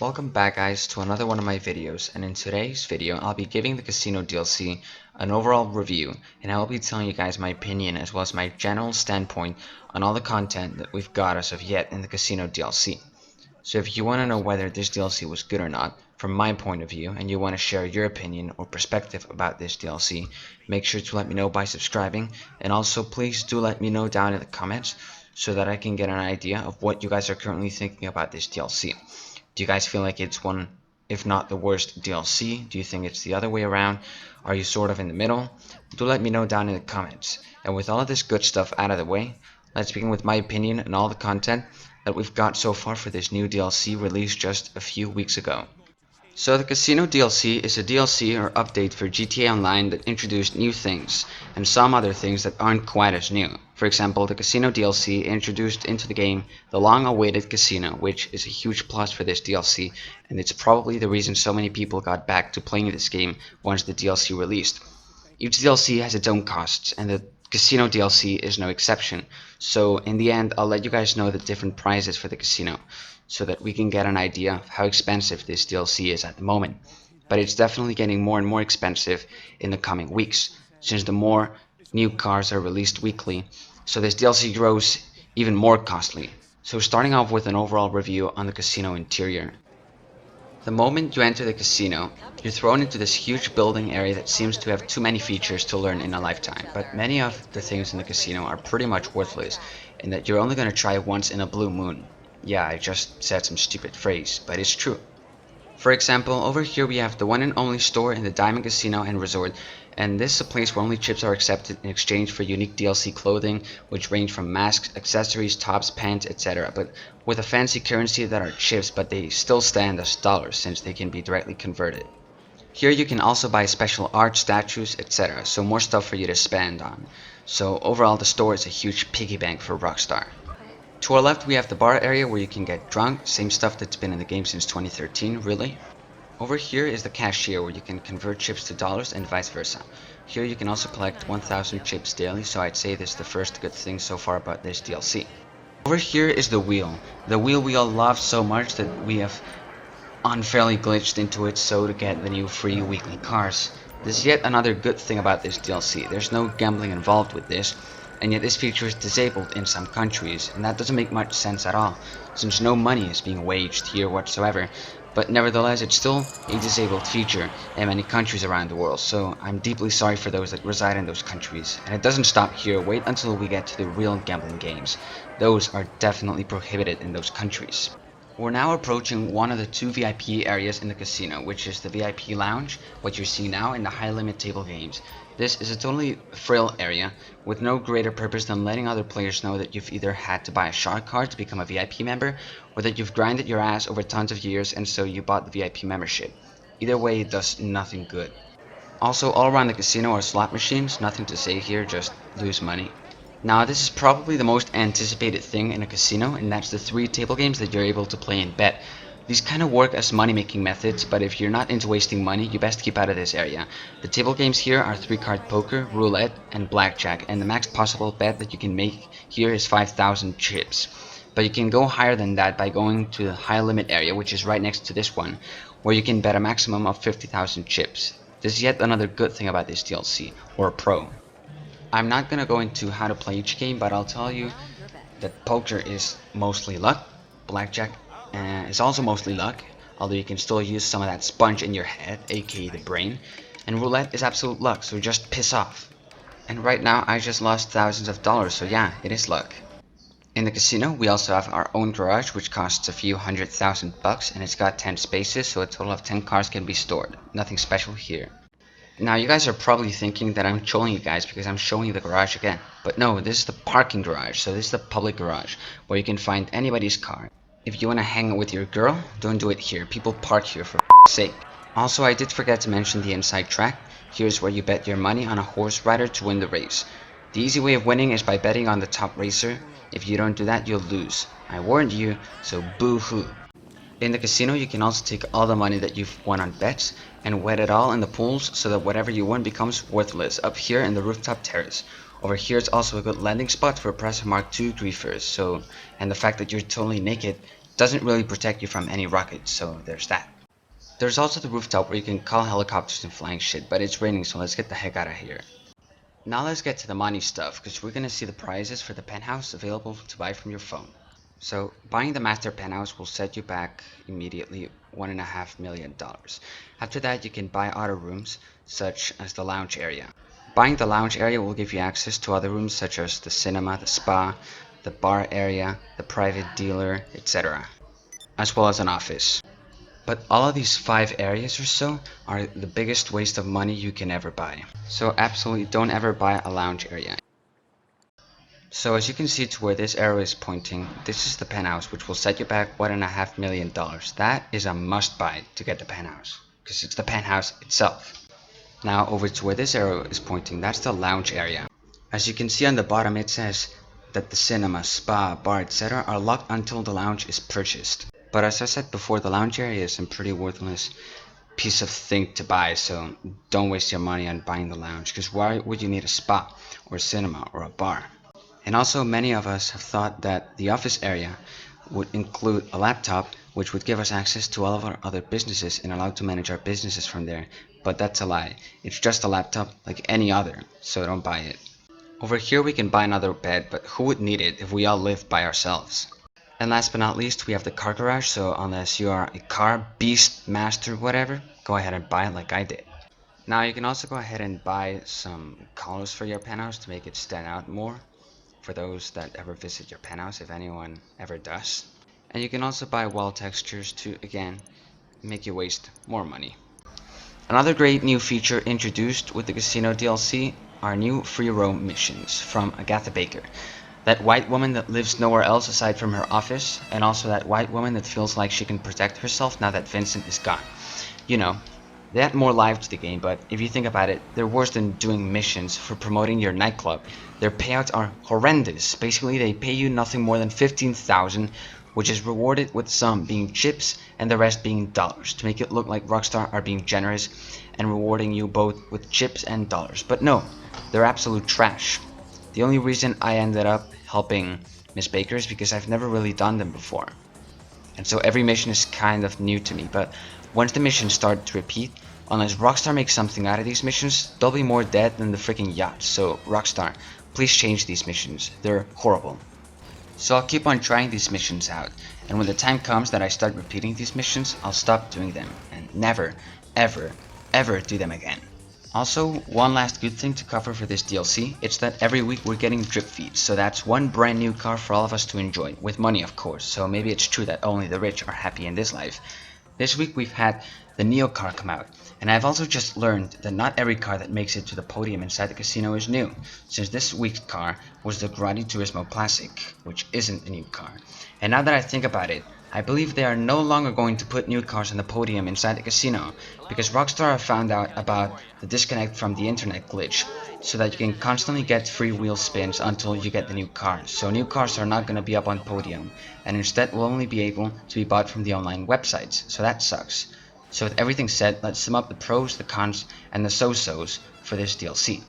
Welcome back guys to another one of my videos, and in today's video I'll be giving the casino DLC an overall review, and I'll be telling you guys my opinion as well as my general standpoint on all the content that we've got as of yet in the casino DLC. So if you want to know whether this DLC was good or not from my point of view, and you want to share your opinion or perspective about this DLC, make sure to let me know by subscribing, and also please do let me know down in the comments so that I can get an idea of what you guys are currently thinking about this DLC. Do you guys feel like it's one, if not the worst DLC? Do you think it's the other way around? Are you sort of in the middle? Do let me know down in the comments. And with all of this good stuff out of the way, let's begin with my opinion and all the content that we've got so far for this new DLC released just a few weeks ago. So the Casino DLC is a DLC or update for GTA Online that introduced new things, and some other things that aren't quite as new. For example, the Casino DLC introduced into the game the long-awaited casino, which is a huge plus for this DLC, and it's probably the reason so many people got back to playing this game once the DLC released. Each DLC has its own costs, and the Casino DLC is no exception. So in the end, I'll let you guys know the different prices for the casino, so that we can get an idea of how expensive this DLC is at the moment. But it's definitely getting more and more expensive in the coming weeks, since the more new cars are released weekly, so this DLC grows even more costly. So starting off with an overall review on the casino interior. The moment you enter the casino, you're thrown into this huge building area that seems to have too many features to learn in a lifetime, but many of the things in the casino are pretty much worthless, in that you're only going to try once in a blue moon. Yeah, I just said some stupid phrase, but it's true. For example, over here we have the one and only store in the Diamond Casino and Resort, and this is a place where only chips are accepted in exchange for unique DLC clothing, which range from masks, accessories, tops, pants, etc. But with a fancy currency that are chips, but they still stand as dollars since they can be directly converted. Here you can also buy special art, statues, etc. So more stuff for you to spend on. So overall the store is a huge piggy bank for Rockstar. To our left we have the bar area where you can get drunk, same stuff that's been in the game since 2013, really. Over here is the cashier where you can convert chips to dollars and vice versa. Here you can also collect 1000 chips daily, so I'd say this is the first good thing so far about this DLC. Over here is the wheel we all love so much that we have unfairly glitched into it so to get the new free weekly cars. This is yet another good thing about this DLC. There's no gambling involved with this, and yet this feature is disabled in some countries, and that doesn't make much sense at all, since no money is being waged here whatsoever. But nevertheless, it's still a disabled feature in many countries around the world, so I'm deeply sorry for those that reside in those countries. And it doesn't stop here, wait until we get to the real gambling games. Those are definitely prohibited in those countries. We're now approaching one of the two VIP areas in the casino, which is the VIP lounge, what you're seeing now, in the high limit table games. This is a totally frill area with no greater purpose than letting other players know that you've either had to buy a shark card to become a VIP member, or that you've grinded your ass over tons of years and so you bought the VIP membership. Either way, it does nothing good. Also, all around the casino are slot machines, nothing to say here, just lose money. Now this is probably the most anticipated thing in a casino, and that's the 3 table games that you're able to play and bet. These kind of work as money making methods, but if you're not into wasting money, you best keep out of this area. The table games here are 3-card poker, roulette, and blackjack, and the max possible bet that you can make here is 5000 chips. But you can go higher than that by going to the high limit area, which is right next to this one, where you can bet a maximum of 50,000 chips. This is yet another good thing about this DLC, or pro. I'm not gonna go into how to play each game, but I'll tell you that poker is mostly luck, blackjack is also mostly luck, although you can still use some of that sponge in your head, aka the brain, and roulette is absolute luck, so just piss off. And right now I just lost thousands of dollars, so yeah, it is luck. In the casino we also have our own garage, which costs a few $100,000, and it's got 10 spaces, so a total of 10 cars can be stored. Nothing special here. Now you guys are probably thinking that I'm trolling you guys because I'm showing you the garage again. But no, this is the parking garage, so this is the public garage where you can find anybody's car. If you want to hang out with your girl, don't do it here. People park here for sake. Also, I did forget to mention the inside track. Here's where you bet your money on a horse rider to win the race. The easy way of winning is by betting on the top racer. If you don't do that, you'll lose. I warned you, so boo-hoo. In the casino you can also take all the money that you've won on bets and wet it all in the pools so that whatever you win becomes worthless up here in the rooftop terrace. Over here it's also a good landing spot for Oppressor Mark II griefers, and the fact that you're totally naked doesn't really protect you from any rockets, so there's that. There's also the rooftop where you can call helicopters and flying shit, but it's raining, so let's get the heck out of here. Now let's get to the money stuff, because we're gonna see the prices for the penthouse available to buy from your phone. So buying the master penthouse will set you back immediately $1.5 million. After that, you can buy other rooms, such as the lounge area. Buying the lounge area will give you access to other rooms such as the cinema, the spa, the bar area, the private dealer, etc., as well as an office. But all of these 5 areas or so are the biggest waste of money you can ever buy. So absolutely don't ever buy a lounge area. So as you can see to where this arrow is pointing, this is the penthouse, which will set you back $1.5 million. That is a must buy to get the penthouse, because it's the penthouse itself. Now over to where this arrow is pointing, that's the lounge area. As you can see on the bottom, it says that the cinema, spa, bar, etc. are locked until the lounge is purchased. But as I said before, the lounge area is a pretty worthless piece of thing to buy, so don't waste your money on buying the lounge, because why would you need a spa or a cinema or a bar? And also, many of us have thought that the office area would include a laptop, which would give us access to all of our other businesses and allow to manage our businesses from there. But that's a lie. It's just a laptop like any other, so don't buy it. Over here we can buy another bed, but who would need it if we all live by ourselves? And last but not least, we have the car garage, so unless you are a car beast master whatever, go ahead and buy it like I did. Now you can also go ahead and buy some colors for your penthouse to make it stand out more, for those that ever visit your penthouse, if anyone ever does. And you can also buy wall textures to, again, make you waste more money. Another great new feature introduced with the Casino DLC are new free roam missions from Agatha Baker. That white woman that lives nowhere else aside from her office, and also that white woman that feels like she can protect herself now that Vincent is gone. You know, they add more life to the game, but if you think about it, they're worse than doing missions for promoting your nightclub. Their payouts are horrendous. Basically, they pay you nothing more than 15,000, which is rewarded with some being chips and the rest being dollars, to make it look like Rockstar are being generous and rewarding you both with chips and dollars. But no, they're absolute trash. The only reason I ended up helping Miss Baker is because I've never really done them before. And so every mission is kind of new to me, but once the missions start to repeat, unless Rockstar makes something out of these missions, they'll be more dead than the freaking yacht. So Rockstar, please change these missions. They're horrible. So I'll keep on trying these missions out, and when the time comes that I start repeating these missions, I'll stop doing them, and never, ever, ever do them again. Also, one last good thing to cover for this DLC, it's that every week we're getting drip feeds, so that's one brand new car for all of us to enjoy, with money of course, so maybe it's true that only the rich are happy in this life. This week we've had the Neo car come out, and I've also just learned that not every car that makes it to the podium inside the casino is new, since this week's car was the Gran Turismo Classic, which isn't a new car. And now that I think about it, I believe they are no longer going to put new cars on the podium inside the casino, because Rockstar have found out about the disconnect from the internet glitch, so that you can constantly get free wheel spins until you get the new cars. So new cars are not going to be up on podium, and instead will only be able to be bought from the online websites, so that sucks. So with everything said, let's sum up the pros, the cons, and the so-sos for this DLC.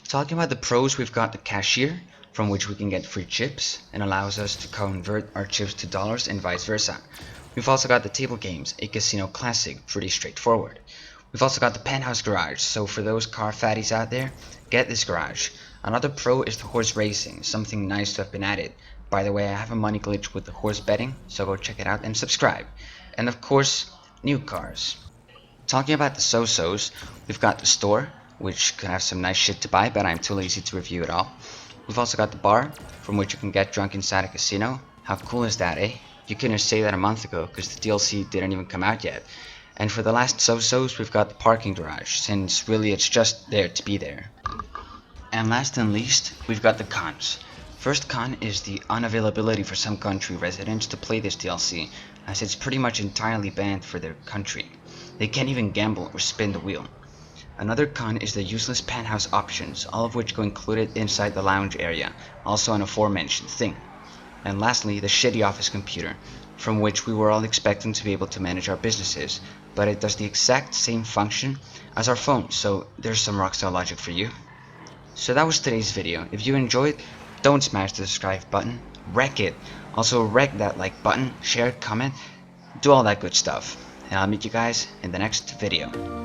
Talking about the pros, we've got the cashier, from which we can get free chips, and allows us to convert our chips to dollars and vice versa. We've also got the table games, a casino classic, pretty straightforward. We've also got the penthouse garage, so for those car fatties out there, get this garage. Another pro is the horse racing, something nice to have been added. By the way, I have a money glitch with the horse betting, so go check it out and subscribe. And of course, new cars. Talking about the so-sos, we've got the store, which could have some nice shit to buy, but I'm too lazy to review it all. We've also got the bar, from which you can get drunk inside a casino. How cool is that, eh? You couldn't say that a month ago, because the DLC didn't even come out yet. And for the last so-sos, we've got the parking garage, since really it's just there to be there. And last and least, we've got the cons. First con is the unavailability for some country residents to play this DLC, as it's pretty much entirely banned for their country. They can't even gamble or spin the wheel. Another con is the useless penthouse options, all of which go included inside the lounge area, also an aforementioned thing. And lastly, the shitty office computer, from which we were all expecting to be able to manage our businesses, but it does the exact same function as our phone, so there's some Rockstar logic for you. So that was today's video. If you enjoyed, don't smash the subscribe button, wreck it, Also, wreck that like button, share, comment, do all that good stuff. And I'll meet you guys in the next video.